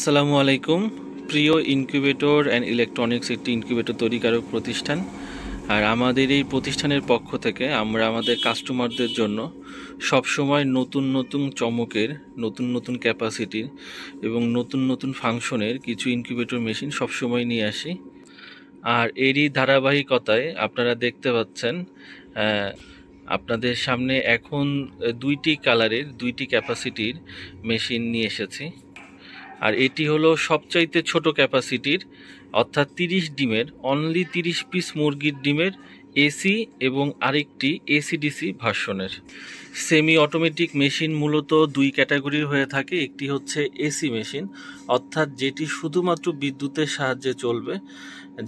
আসসালামু আলাইকুম। প্রিয় ইনকিউবেটর অ্যান্ড ইলেকট্রনিক্স একটি ইনকিউবেটর তৈরিকারক প্রতিষ্ঠান। আর আমাদের এই প্রতিষ্ঠানের পক্ষ থেকে আমরা আমাদের কাস্টমারদের জন্য সবসময় নতুন নতুন চমকের, নতুন নতুন ক্যাপাসিটির এবং নতুন নতুন ফাংশনের কিছু ইনকিউবেটর মেশিন সবসময় নিয়ে আসি। আর এরই ধারাবাহিকতায় আপনারা দেখতে পাচ্ছেন আপনাদের সামনে এখন দুইটি কালারের দুইটি ক্যাপাসিটির মেশিন নিয়ে এসেছি। আর এটি হলো সবচাইতে ছোট ক্যাপাসিটির, অর্থাৎ 30 ডিমের, অনলি 30 পিস মুরগির ডিমের এসি এবং আরেকটি এসিডিসি ভার্সনের সেমি অটোমেটিক মেশিন। মূলত দুই ক্যাটাগরির হয়ে থাকে। একটি হচ্ছে এসি মেশিন, অর্থাৎ যেটি শুধুমাত্র বিদ্যুতের সাহায্যে চলবে।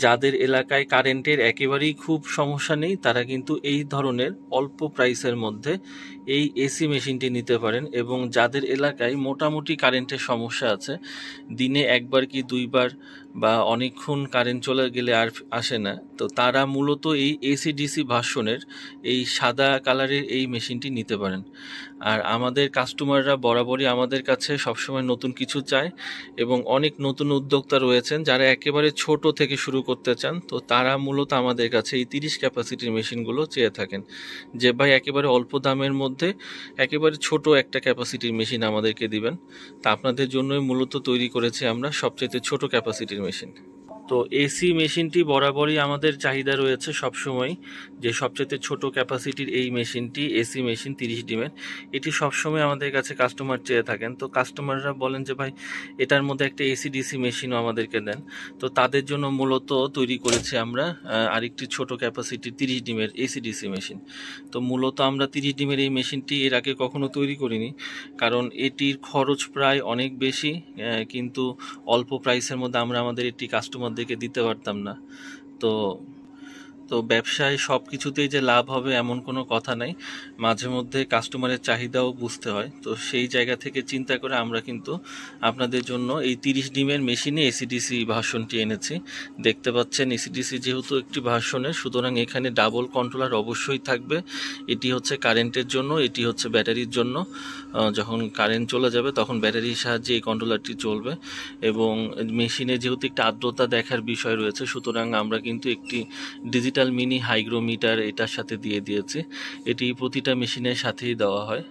যাদের এলাকায় কারেন্টের একেবারেই খুব সমস্যা নেই তারা কিন্তু এই ধরনের অল্প প্রাইসের মধ্যে এই এসি মেশিনটি নিতে পারেন। এবং যাদের এলাকায় মোটামুটি কারেন্টের সমস্যা আছে, দিনে একবার কি দুইবার বা অনেকক্ষণ কারেন্ট চলে গেলে আর আসে না, তো তারা মূলত এই এসিডিসি ভার্সনের এই সাদা কালারের এই মেশিনটি নিতে পারেন। আর আমাদের কাস্টমাররা বরাবরই আমাদের কাছে সবসময় নতুন কিছু চায় এবং অনেক নতুন উদ্যোক্তা রয়েছেন যারা একেবারে ছোট থেকে শুরু করতে চান। তো তারা মূলত আমাদের কাছে এই 30 ক্যাপাসিটির মেশিনগুলো চেয়ে থাকেন, যে ভাই একেবারে অল্প দামের মধ্যে একেবারে ছোট একটা ক্যাপাসিটির মেশিন আমাদেরকে দিবেন। তা আপনাদের জন্যই মূলত তৈরি করেছি আমরা সবচেয়ে ছোট ক্যাপাসিটির মেশিন। তো এসি মেশিনটি বরাবরই আমাদের চাহিদা রয়েছে সবসময়, যে সবচেয়ে ছোট ক্যাপাসিটির এই মেশিনটি এসি মেশিন 30 ডিমের, এটি সবসময় আমাদের কাছে কাস্টমার চেয়ে থাকেন। তো কাস্টমাররা বলেন যে ভাই এটার মধ্যে একটা এসি ডিসি মেশিনও আমাদেরকে দেন। তো তাদের জন্য মূলত তৈরি করেছি আমরা আরেকটি ছোট ক্যাপাসিটির 30 ডিমের এসি ডিসি মেশিন। তো মূলত আমরা 30 ডিমের এই মেশিনটি এর আগে কখনো তৈরি করিনি, কারণ এটির খরচ প্রায় অনেক বেশি, কিন্তু অল্প প্রাইসের মধ্যে আমরা আমাদের একটি কাস্টমারদেরকে দিতে পারতাম না। তো তো ব্যবসায় সব কিছুতেই যে লাভ হবে এমন কোনো কথা নাই, মাঝে মধ্যে কাস্টমারের চাহিদাও বুঝতে হয়। তো সেই জায়গা থেকে চিন্তা করে আমরা কিন্তু আপনাদের জন্য এই 30 ডিমের মেশিনে এসিডিসি ভার্সনটি এনেছি। দেখতে পাচ্ছেন এসিডিসি যেহেতু একটি ভার্সনের, সুতরাং এখানে ডাবল কন্ট্রোলার অবশ্যই থাকবে। এটি হচ্ছে কারেন্টের জন্য, এটি হচ্ছে ব্যাটারির জন্য। যখন কারেন্ট চলে যাবে তখন ব্যাটারির সাহায্যে এই কন্ট্রোলারটি চলবে। এবং মেশিনে যেহেতু একটা আর্দ্রতা দেখার বিষয় রয়েছে, সুতরাং আমরা কিন্তু একটি ডিজিটাল মিনি হাইগ্রোমিটার এটার সাথে দিয়ে দিয়েছি। এটি প্রতিটা মেশিনের সাথেই দেওয়া হয়।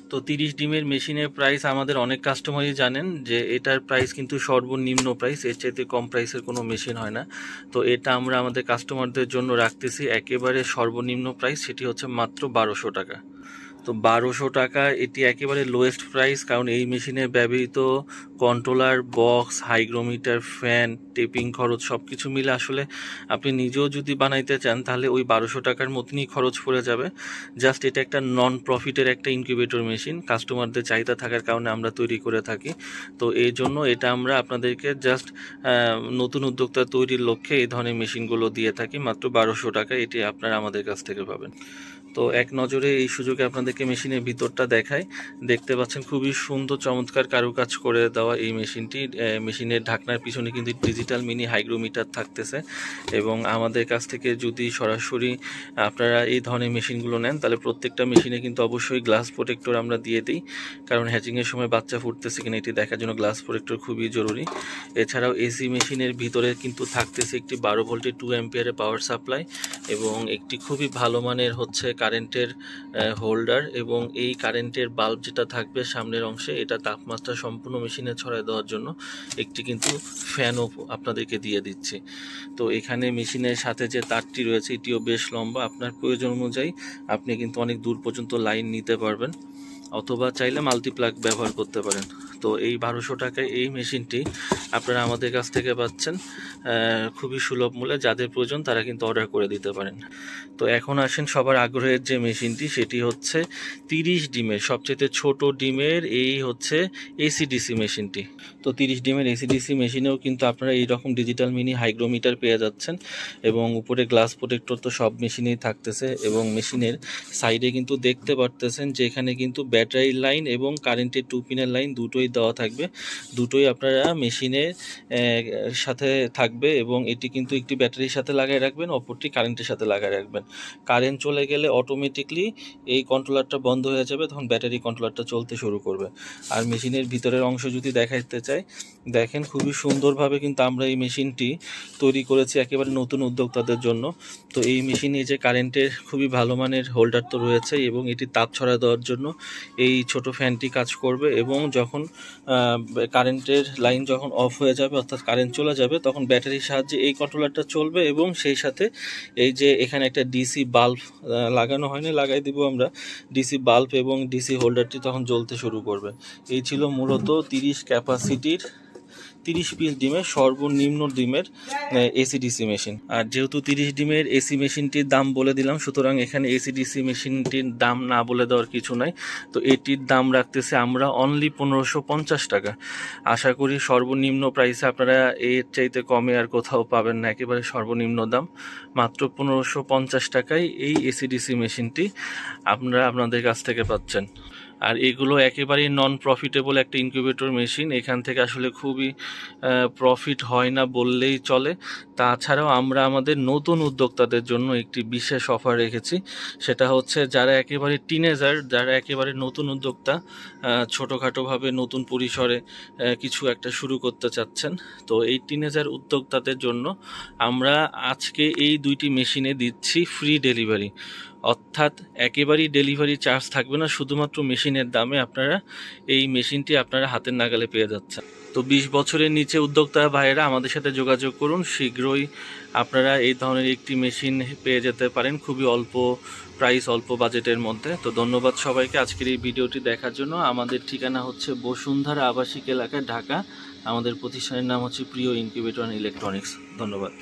তো 30 ডিমের মেশিনের প্রাইস আমাদের অনেক কাস্টমারই জানেন যে এটার প্রাইস কিন্তু সর্বনিম্ন প্রাইস, এর চাইতে কম প্রাইসের কোনো মেশিন হয় না। তো এটা আমরা আমাদের কাস্টমারদের জন্য রাখতেছি একেবারে সর্বনিম্ন প্রাইস, সেটি হচ্ছে মাত্র 1200 টাকা। তো 1200 টাকা এটি একেবারে লোয়েস্ট প্রাইস, কারণ এই মেশিনে ব্যবহৃত controller, box, hygrometer, fan, tapping খরচ সব কিছু মিলে আসলে আপনি নিজেও যদি বানাইতে চান তাহলে ওই 1200 টাকার মতনই খরচ পড়ে যাবে। জাস্ট এটা একটা নন প্রফিটের একটা ইনকিউবেটর মেশিন, কাস্টমারদের চাহিদা থাকার কারণে আমরা তৈরি করে থাকি। তো এই জন্য এটা আমরা আপনাদেরকে জাস্ট নতুন উদ্যোক্তা তৈরির লক্ষ্যে এই ধরনের মেশিনগুলো দিয়ে থাকি মাত্র 1200 টাকা। এটি আপনারা আমাদের কাছ থেকে পাবেন। তো এক নজরে এই সুযোগে আপনাদেরকে মেশিনের ভিতরটা দেখাই। দেখতে পাচ্ছেন খুবই সুন্দর চমৎকার কারুকাজ করে দেওয়া এই মেশিনটি। মেশিনের ঢাকনার পিছনে কিন্তু ডিজিটাল মিনি হাইগ্রোমিটার থাকতেছে। এবং আমাদের কাছ থেকে যদি সরাসরি আপনারা এই ধরনের মেশিনগুলো নেন তাহলে প্রত্যেকটা মেশিনে কিন্তু অবশ্যই গ্লাস প্রোটেক্টর আমরা দিয়ে দিই, কারণ হ্যাচিংয়ের সময় বাচ্চা ফুটতেছে কিনা এটি দেখার জন্য গ্লাস প্রোটেক্টর খুবই জরুরি। এছাড়াও এসি মেশিনের ভিতরে কিন্তু থাকতেছে একটি 12 ভোল্টের 2 অ্যাম্পিয়ারের পাওয়ার সাপ্লাই এবং একটি খুবই ভালো মানের হচ্ছে কারেন্টের হোল্ডার। এবং এই কারেন্টের বাল্ব যেটা থাকবে সামনের অংশে, এটা তাপমাত্রা সম্পূর্ণ মেশিনে ছড়ায় দেওয়ার জন্য একটি কিন্তু ফ্যানও আপনাদেরকে দিয়ে দিচ্ছি। তো এখানে মেশিনের সাথে যে তারটি রয়েছে এটিও বেশ লম্বা, আপনার প্রয়োজন অনুযায়ী আপনি কিন্তু অনেক দূর পর্যন্ত লাইন নিতে পারবেন, অথবা চাইলে মাল্টিপ্লাগ ব্যবহার করতে পারেন। তো এই 1200 টাকায় এই মেশিনটি আপনারা আমাদের কাছ থেকে পাচ্ছেন খুবই সুলভ মূল্যে। যাদের প্রয়োজন তারা কিন্তু অর্ডার করে দিতে পারেন। তো এখন আসেন সবার আগ্রহের যে মেশিনটি, সেটি হচ্ছে 30 ডিমের সবচেয়ে ছোট ডিমের এই হচ্ছে এসিডিসি মেশিনটি। তো 30 ডিমের এসিডিসি মেশিনেও কিন্তু আপনারা এইরকম ডিজিটাল মিনি হাইগ্রোমিটার পেয়ে যাচ্ছেন এবং উপরে গ্লাস প্রোটেক্টর তো সব মেশিনেই থাকতেছে। এবং মেশিনের সাইডে কিন্তু দেখতে পারতেছেন যে এখানে কিন্তু ব্যাটারি লাইন এবং কারেন্টের 2 পিনের লাইন দুটোই দেওয়া থাকবে। দুটোই আপনারা মেশিনে লাইনের সাথে থাকবে এবং এটি কিন্তু একটি ব্যাটারির সাথে লাগাই রাখবেন, অপরটি কারেন্টের সাথে লাগাই রাখবেন। কারেন্ট চলে গেলে অটোমেটিকলি এই কন্ট্রোলারটা বন্ধ হয়ে যাবে, তখন ব্যাটারি কন্ট্রোলারটা চলতে শুরু করবে। আর মেশিনের ভিতরের অংশ যদি দেখাইতে চাই, দেখেন খুবই সুন্দরভাবে কিন্তু আমরা এই মেশিনটি তৈরি করেছি একেবারে নতুন উদ্যোক্তাদের জন্য। তো এই মেশিনে যে কারেন্টের খুবই ভালো মানের হোল্ডার তো রয়েছে এবং এটি তাপ ছড়া দেওয়ার জন্য এই ছোট ফ্যানটি কাজ করবে এবং যখন কারেন্টের লাইন যখন অফ হয়ে যাবে অর্থাৎ কারেন্ট চলে যাবে, তখন ব্যাটারির সাহায্যে এই কন্ট্রোলারটা চলবে এবং সেই সাথে এই যে এখানে একটা ডিসি বাল্ব লাগানো হয়নি, লাগাই দিব আমরা ডিসি বাল্ব এবং ডিসি হোল্ডারটি তখন জ্বলতে শুরু করবে। এই ছিল মূলত 30 ক্যাপাসিটির 30 পিস ডিমের সর্বনিম্ন ডিমের এসিডিসি মেশিন। আর যেহেতু 30 ডিমের এসি মেশিনটির দাম বলে দিলাম, সুতরাং এখানে এসিডিসি মেশিনটির দাম না বলে দেওয়ার কিছু নাই। তো এটির দাম রাখতেছে আমরা অনলি 1550 টাকা। আশা করি সর্বনিম্ন প্রাইসে আপনারা এর চাইতে কমে আর কোথাও পাবেন না, একেবারে সর্বনিম্ন দাম মাত্র 1550 টাকায় এই এসিডিসি মেশিনটি আপনারা আপনাদের কাছ থেকে পাচ্ছেন। আর এগুলো একেবারেই নন প্রফিটেবল একটা ইনকিউবেটর মেশিন, এখান থেকে আসলে খুবই প্রফিট হয় না বললেই চলে। তাছাড়াও আমরা আমাদের নতুন উদ্যোক্তাদের জন্য একটি বিশেষ অফার রেখেছি, সেটা হচ্ছে যারা একেবারে টিনেজার, যারা একেবারে নতুন উদ্যোক্তা, ছোটোখাটোভাবে নতুন পরিসরে কিছু একটা শুরু করতে চাচ্ছেন, তো এই টিনেজার উদ্যোক্তাদের জন্য আমরা আজকে এই দুইটি মেশিনে দিচ্ছি ফ্রি ডেলিভারি। অর্থাৎ একেবারেই ডেলিভারি চার্জ থাকবে না, শুধুমাত্র মেশিনের দামে আপনারা এই মেশিনটি আপনারা হাতের নাগালে পেয়ে যাচ্ছেন। তো 20 বছরের নিচে উদ্যোক্তা ভাইয়েরা আমাদের সাথে যোগাযোগ করুন, শীঘ্রই আপনারা এই ধরনের একটি মেশিন পেয়ে যেতে পারেন খুবই অল্প প্রাইস, অল্প বাজেটের মধ্যে। তো ধন্যবাদ সবাইকে আজকের এই ভিডিওটি দেখার জন্য। আমাদের ঠিকানা হচ্ছে বসুন্ধরা আবাসিক এলাকা, ঢাকা। আমাদের প্রতিষ্ঠানের নাম হচ্ছে প্রিয় ইনকিউবেটর অ্যান্ড ইলেকট্রনিক্স। ধন্যবাদ।